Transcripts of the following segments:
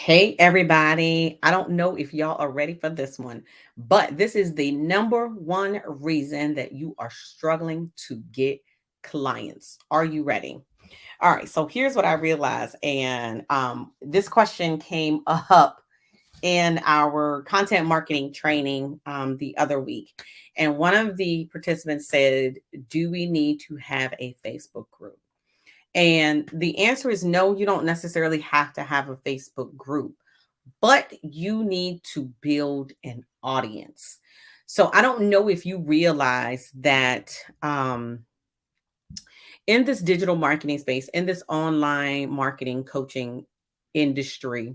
Hey, everybody. I don't know if y'all are ready for this one, but this is the number one reason that you are struggling to get clients. Are you ready? All right. So here's what I realized. And this question came up in our content marketing training the other week. And one of the participants said, do we need to have a Facebook group? And the answer is no, you don't necessarily have to have a Facebook group, but you need to build an audience. So I don't know if you realize that in this digital marketing space, in this online marketing coaching industry,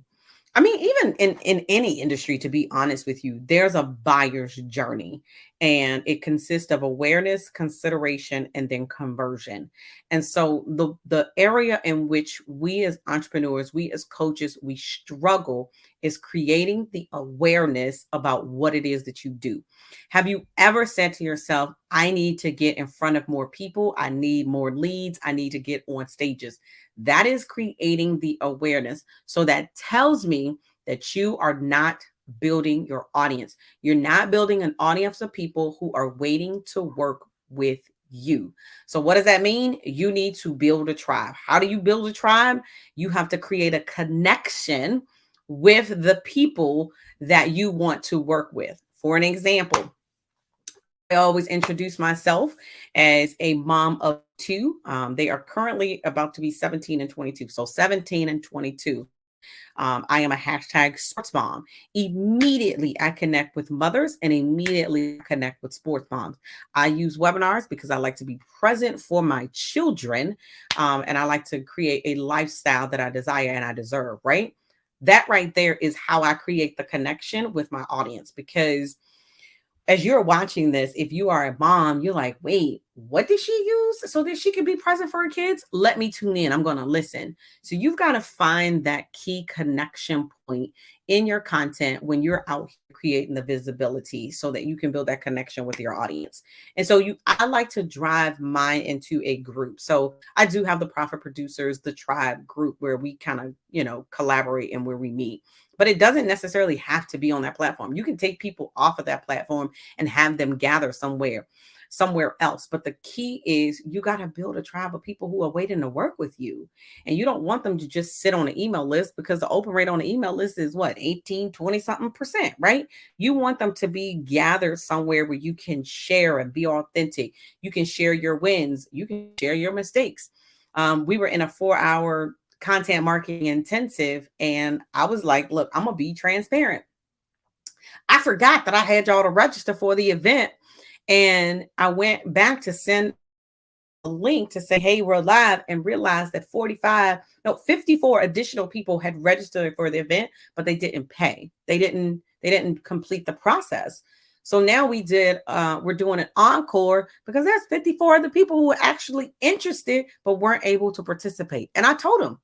I mean, even in any industry, to be honest with you, there's a buyer's journey, and it consists of awareness, consideration, and then conversion. And so the area in which we as entrepreneurs, we as coaches, we struggle is creating the awareness about what it is that you do. Have you ever said to yourself, I need to get in front of more people, I need more leads, I need to get on stages? That is creating the awareness. So that tells me that you are not building your audience. You're not building an audience of people who are waiting to work with you. So, what does that mean? You need to build a tribe. How do you build a tribe? You have to create a connection with the people that you want to work with. For an example, I always introduce myself as a mom of two. They are currently about to be 17 and 22. So 17 and 22. I am a hashtag sports mom. Immediately, I connect with mothers and immediately connect with sports moms. I use webinars because I like to be present for my children, and I like to create a lifestyle that I desire and I deserve, right? That right there is how I create the connection with my audience, because as you're watching this, if you are a mom, you're like, wait, what did she use so that she could be present for her kids? Let me tune in. I'm going to listen. So you've got to find that key connection point in your content when you're out here creating the visibility so that you can build that connection with your audience. And so I like to drive mine into a group. So I do have the Profit Producers, the Tribe group, where we kind of, collaborate and where we meet, but it doesn't necessarily have to be on that platform. You can take people off of that platform and have them gather somewhere else. But the key is you got to build a tribe of people who are waiting to work with you. And you don't want them to just sit on an email list, because the open rate on the email list is what, 18, 20 something percent, right? You want them to be gathered somewhere where you can share and be authentic. You can share your wins, you can share your mistakes. We were in a 4-hour content marketing intensive, and I was like, look, I'm gonna be transparent. I forgot that I had y'all to register for the event, and I went back to send a link to say, hey, we're live, and realized that 54 additional people had registered for the event, but they didn't pay. They didn't complete the process. So now we're doing an encore because there's 54 other people who were actually interested but weren't able to participate. And I told them,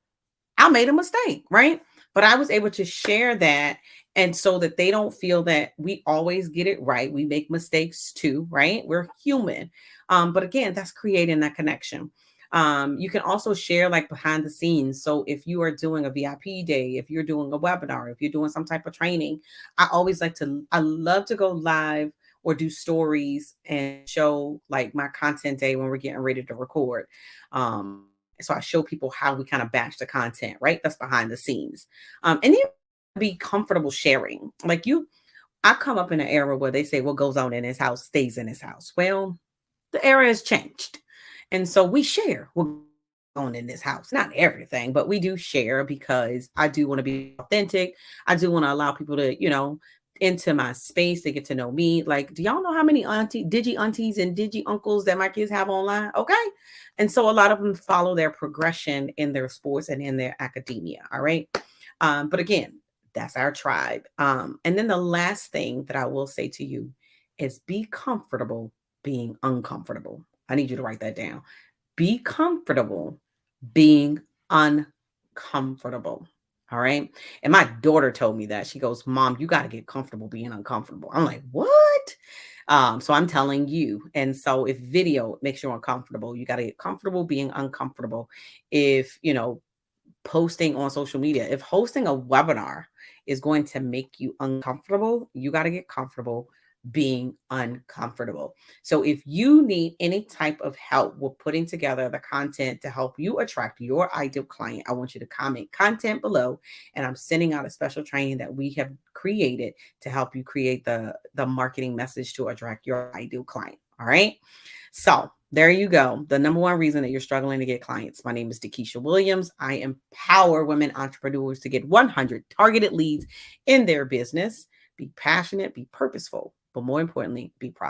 I made a mistake, right? But I was able to share that. And so that they don't feel that we always get it right. We make mistakes too, right? We're human. But again, that's creating that connection. You can also share like behind the scenes. So if you are doing a VIP day, if you're doing a webinar, if you're doing some type of training, I love to go live or do stories and show like my content day when we're getting ready to record. So I show people how we kind of batch the content, right? That's behind the scenes. And you be comfortable sharing. I come up in an era where they say what goes on in his house stays in his house. Well, the era has changed. And so we share what goes on in this house. Not everything, but we do share because I do want to be authentic. I do want to allow people to, into my space. They get to know me. Like, do y'all know how many digi aunties and digi uncles that my kids have online? Okay. And so a lot of them follow their progression in their sports and in their academia. All right. But again, that's our tribe. And then the last thing that I will say to you is be comfortable being uncomfortable. I need you to write that down. Be comfortable being uncomfortable. All right. And my daughter told me that. She goes, Mom, you got to get comfortable being uncomfortable. I'm like, what? So I'm telling you. And so if video makes you uncomfortable, you got to get comfortable being uncomfortable. If, posting on social media. If hosting a webinar is going to make you uncomfortable, you got to get comfortable being uncomfortable. So if you need any type of help with putting together the content to help you attract your ideal client, I want you to comment content below, and I'm sending out a special training that we have created to help you create the marketing message to attract your ideal client. All right. So there you go. The number one reason that you're struggling to get clients. My name is Dakisha Williams. I empower women entrepreneurs to get 100 targeted leads in their business. Be passionate, be purposeful, but more importantly, be profitable.